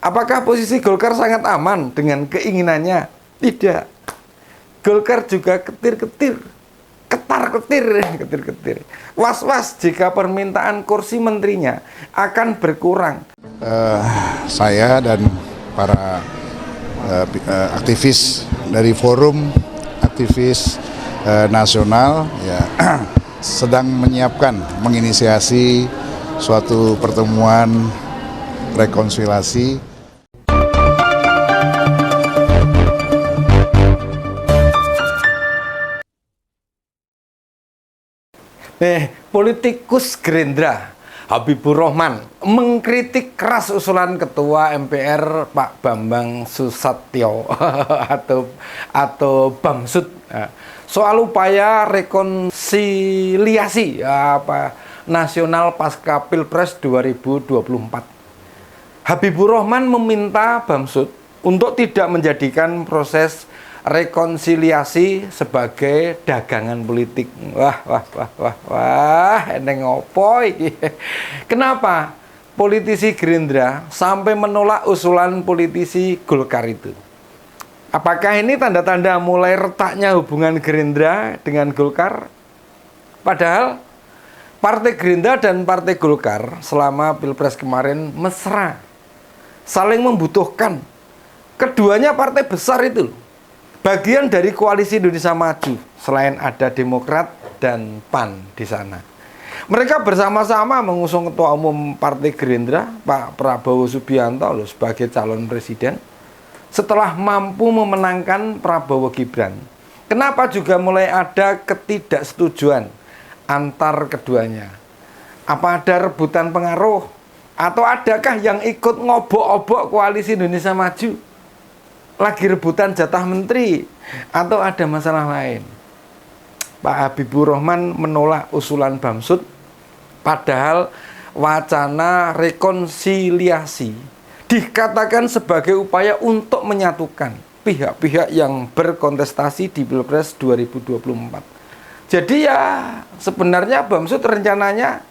Apakah posisi Golkar sangat aman dengan keinginannya? Tidak. Golkar juga ketir-ketir, ketar-ketir. Was-was jika permintaan kursi menterinya akan berkurang. Saya dan para aktivis dari forum aktivis nasional ya sedang menyiapkan menginisiasi suatu pertemuan rekonsiliasi. Politikus Gerindra Habibur Rahman mengkritik keras usulan Ketua MPR Pak Bambang Susatyo atau Bamsud soal upaya rekonsiliasi nasional pasca Pilpres 2024. Habibur Rahman meminta Bamsud untuk tidak menjadikan proses rekonsiliasi sebagai dagangan politik. Wah, eneng opo iki. Kenapa politisi Gerindra sampai menolak usulan politisi Golkar itu? Apakah ini tanda-tanda mulai retaknya hubungan Gerindra dengan Golkar? Padahal Partai Gerindra dan Partai Golkar selama Pilpres kemarin mesra, saling membutuhkan. Keduanya partai besar itu, bagian dari koalisi Indonesia Maju, selain ada Demokrat dan PAN di sana. Mereka bersama-sama mengusung Ketua Umum Partai Gerindra, Pak Prabowo Subianto sebagai calon presiden, setelah mampu memenangkan Prabowo Gibran. Kenapa juga mulai ada ketidaksetujuan antar keduanya? Apa ada rebutan pengaruh? Atau adakah yang ikut ngobok-obok koalisi Indonesia Maju? Lagi rebutan jatah menteri atau ada masalah lain? Pak Habibur Rahman menolak usulan Bamsud, padahal wacana rekonsiliasi dikatakan sebagai upaya untuk menyatukan pihak-pihak yang berkontestasi di Pilpres 2024. Jadi ya sebenarnya Bamsud rencananya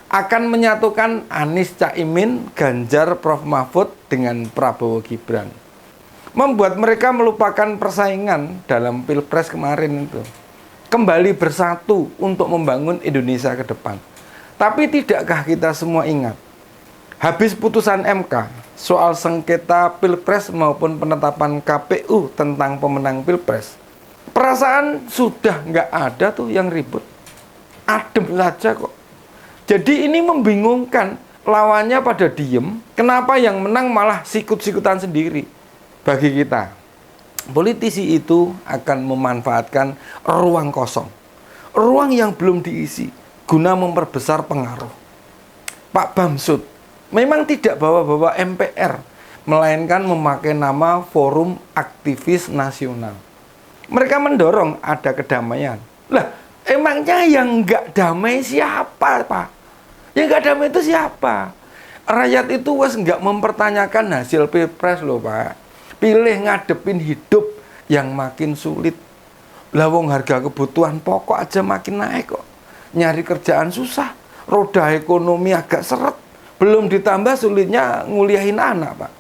akan menyatukan Anies Caimin, Ganjar, Prof Mahfud dengan Prabowo Gibran, membuat mereka melupakan persaingan dalam Pilpres kemarin itu, kembali bersatu untuk membangun Indonesia ke depan. Tapi tidakkah kita semua ingat, habis putusan MK soal sengketa Pilpres maupun penetapan KPU tentang pemenang Pilpres, perasaan sudah nggak ada tuh yang ribut, adem saja kok. Jadi ini membingungkan, lawannya pada diem, kenapa yang menang malah sikut-sikutan sendiri? Bagi kita, politisi itu akan memanfaatkan ruang kosong, ruang yang belum diisi, guna memperbesar pengaruh. Pak Bamsud memang tidak bawa-bawa MPR, melainkan memakai nama Forum Aktivis Nasional. Mereka mendorong ada kedamaian. Lah, emangnya yang nggak damai siapa, Pak? Yang nggak damai itu siapa? Rakyat itu wes nggak mempertanyakan hasil Pilpres loh, Pak. Pilih ngadepin hidup yang makin sulit. Lawang harga kebutuhan pokok aja makin naik kok. Nyari kerjaan susah, roda ekonomi agak seret. Belum ditambah sulitnya nguliahin anak, Pak.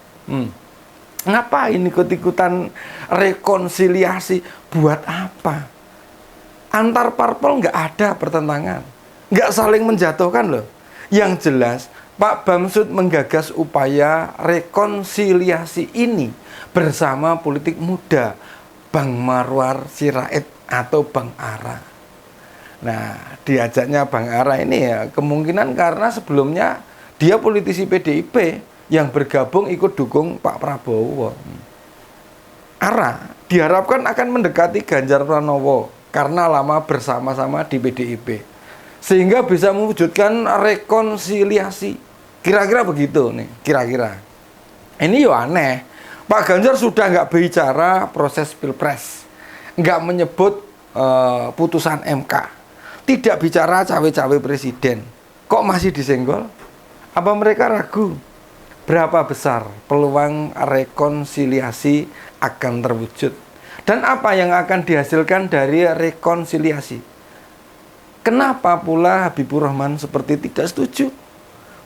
Ngapain ikut-ikutan rekonsiliasi? Buat apa? Antar parpol nggak ada pertentangan, nggak saling menjatuhkan loh. Yang jelas Pak Bamsud menggagas upaya rekonsiliasi ini bersama politik muda Bang Marwar Sirait atau Bang Ara. Nah, diajaknya Bang Ara ini ya kemungkinan karena sebelumnya dia politisi PDIP yang bergabung ikut dukung Pak Prabowo. Ara diharapkan akan mendekati Ganjar Pranowo karena lama bersama-sama di PDIP, sehingga bisa mewujudkan rekonsiliasi. Kira-kira begitu nih, kira-kira. Ini yo aneh. Pak Ganjar sudah nggak bicara proses Pilpres, nggak menyebut putusan MK, tidak bicara cawe-cawe presiden. Kok masih disenggol? Apa mereka ragu? Berapa besar peluang rekonsiliasi akan terwujud? Dan apa yang akan dihasilkan dari rekonsiliasi? Kenapa pula Habibur Rahman seperti tidak setuju?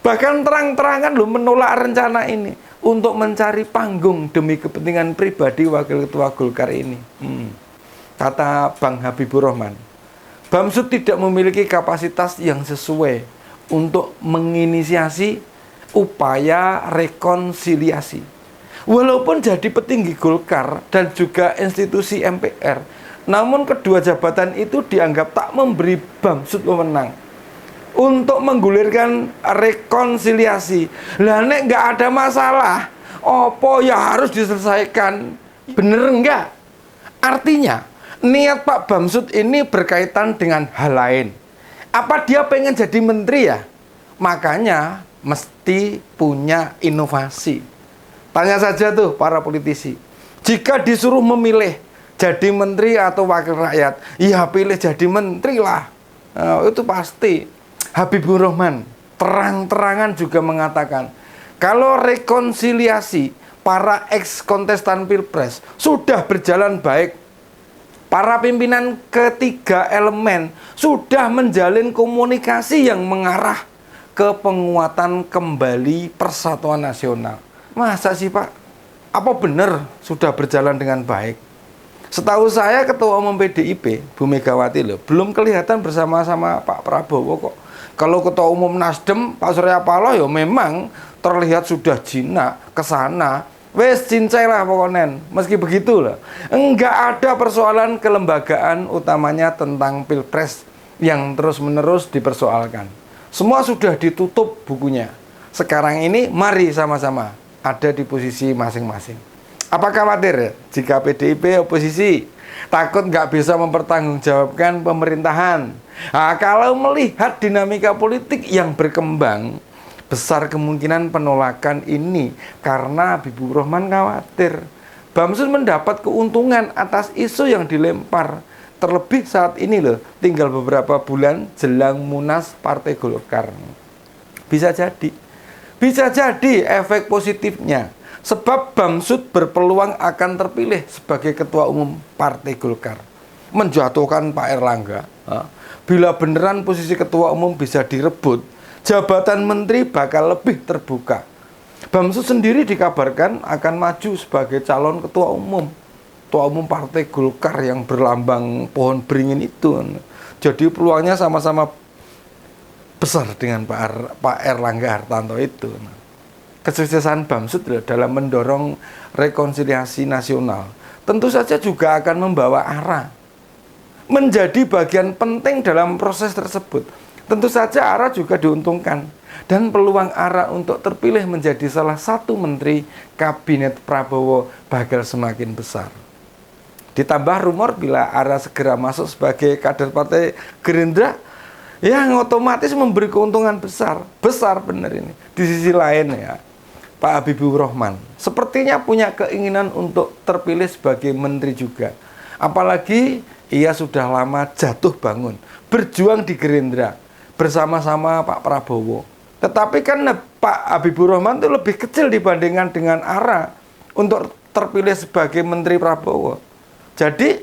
Bahkan terang-terangan loh menolak rencana ini untuk mencari panggung demi kepentingan pribadi Wakil Ketua Golkar ini. Kata Bang Habibur Rahman, Bamsud tidak memiliki kapasitas yang sesuai untuk menginisiasi upaya rekonsiliasi. Walaupun jadi petinggi Golkar dan juga institusi MPR, namun kedua jabatan itu dianggap tak memberi Bamsud wewenang untuk menggulirkan rekonsiliasi. Lah nek nggak ada masalah, opo ya harus diselesaikan? Bener nggak? Artinya niat Pak Bamsud ini berkaitan dengan hal lain. Apa dia pengen jadi menteri ya? Makanya mesti punya inovasi. Tanya saja tuh para politisi. Jika disuruh memilih jadi menteri atau wakil rakyat, ya pilih jadi menteri lah. Itu pasti. Habibur Rahman terang-terangan juga mengatakan, kalau rekonsiliasi para ex-kontestan Pilpres sudah berjalan baik, para pimpinan ketiga elemen sudah menjalin komunikasi yang mengarah ke penguatan kembali persatuan nasional. Masa sih Pak? Apa benar sudah berjalan dengan baik? Setahu saya Ketua Umum PDIP, Bu Megawati loh, belum kelihatan bersama-sama Pak Prabowo kok. Kalau Ketua Umum Nasdem, Pak Surya Paloh ya memang terlihat sudah jinak ke sana. Wes cincai lah pokoknya. Meski begitu lah, enggak ada persoalan kelembagaan utamanya tentang Pilpres yang terus-menerus dipersoalkan. Semua sudah ditutup bukunya. Sekarang ini mari sama-sama ada di posisi masing-masing. Apa khawatir jika PDIP oposisi? Takut nggak bisa mempertanggungjawabkan pemerintahan. Nah, kalau melihat dinamika politik yang berkembang, besar kemungkinan penolakan ini karena Habibur Rahman khawatir Bamsud mendapat keuntungan atas isu yang dilempar. Terlebih saat ini loh, tinggal beberapa bulan jelang Munas Partai Golkar. Bisa jadi efek positifnya. Sebab Bamsud berpeluang akan terpilih sebagai Ketua Umum Partai Golkar, menjatuhkan Pak Erlangga. Bila beneran posisi Ketua Umum bisa direbut, jabatan menteri bakal lebih terbuka. Bamsud sendiri dikabarkan akan maju sebagai calon Ketua Umum Partai Golkar yang berlambang pohon beringin itu. Jadi peluangnya sama-sama besar dengan Pak Erlangga Hartarto itu. Kesuksesan Bamsud dalam mendorong rekonsiliasi nasional tentu saja juga akan membawa ARA menjadi bagian penting dalam proses tersebut. Tentu saja ARA juga diuntungkan dan peluang ARA untuk terpilih menjadi salah satu menteri kabinet Prabowo bakal semakin besar. Ditambah rumor bila ARA segera masuk sebagai kader Partai Gerindra yang otomatis memberi keuntungan besar benar ini. Di sisi lain ya, Pak Habibur Rahman sepertinya punya keinginan untuk terpilih sebagai menteri juga. Apalagi ia sudah lama jatuh bangun, berjuang di Gerindra bersama-sama Pak Prabowo. Tetapi kan Pak Habibur Rahman itu lebih kecil dibandingkan dengan ARA untuk terpilih sebagai menteri Prabowo. Jadi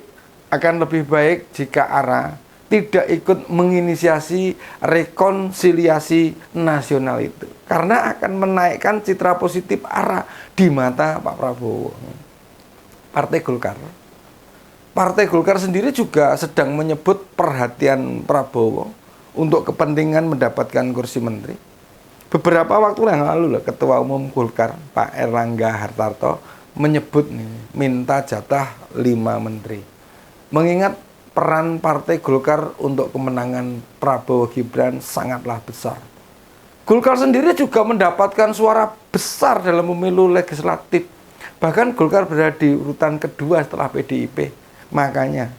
akan lebih baik jika ARA tidak ikut menginisiasi rekonsiliasi nasional itu, karena akan menaikkan citra positif ARA di mata Pak Prabowo. Partai Golkar sendiri juga sedang menyebut perhatian Prabowo untuk kepentingan mendapatkan kursi menteri. Beberapa waktu yang lalu Ketua Umum Golkar Pak Erlangga Hartarto menyebut minta jatah 5 menteri. Mengingat peran Partai Golkar untuk kemenangan Prabowo Gibran sangatlah besar. Golkar sendiri juga mendapatkan suara besar dalam pemilu legislatif. Bahkan Golkar berada di urutan kedua setelah PDIP. Makanya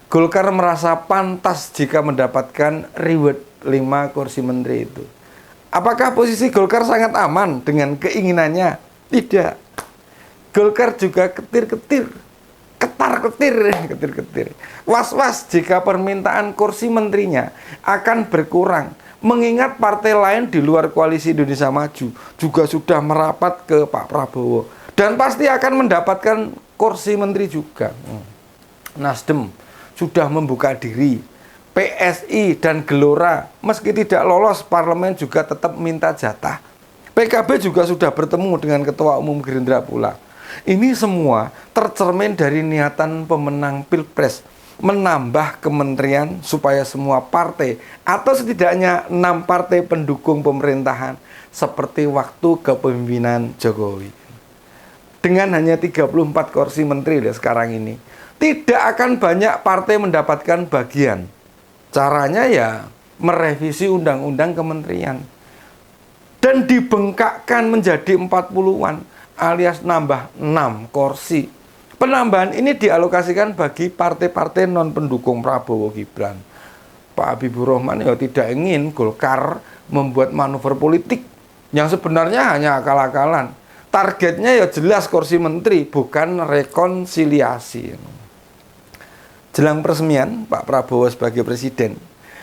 Golkar merasa pantas jika mendapatkan reward 5 kursi menteri itu. Apakah posisi Golkar sangat aman dengan keinginannya? Tidak. Golkar juga ketar-ketir. Was-was jika permintaan kursi menterinya akan berkurang. Mengingat partai lain di luar koalisi Indonesia Maju juga sudah merapat ke Pak Prabowo. Dan pasti akan mendapatkan kursi menteri juga. Nasdem sudah membuka diri PSI dan Gelora meski tidak lolos parlemen juga tetap minta jatah. PKB juga sudah bertemu dengan Ketua Umum Gerindra pula. Ini semua tercermin dari niatan pemenang Pilpres menambah kementerian supaya semua partai atau setidaknya 6 partai pendukung pemerintahan seperti waktu kepemimpinan Jokowi. Dengan hanya 34 kursi menteri sekarang ini, tidak akan banyak partai mendapatkan bagian. Caranya ya merevisi undang-undang kementerian dan dibengkakkan menjadi 40-an alias nambah 6 kursi. Penambahan ini dialokasikan bagi partai-partai non pendukung Prabowo Gibran. Pak Habibur Rahman ya tidak ingin Golkar membuat manuver politik yang sebenarnya hanya akal-akalan. Targetnya ya jelas kursi menteri, bukan rekonsiliasi. Jelang peresmian Pak Prabowo sebagai presiden,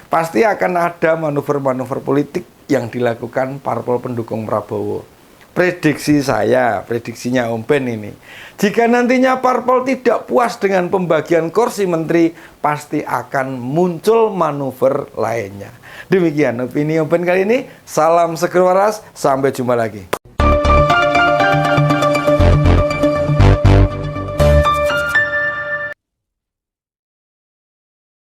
pasti akan ada manuver-manuver politik yang dilakukan parpol pendukung Prabowo. Prediksi saya, prediksinya Om Ben ini, jika nantinya parpol tidak puas dengan pembagian kursi menteri, pasti akan muncul manuver lainnya. Demikian opini Om Ben kali ini. Salam seger waras, sampai jumpa lagi.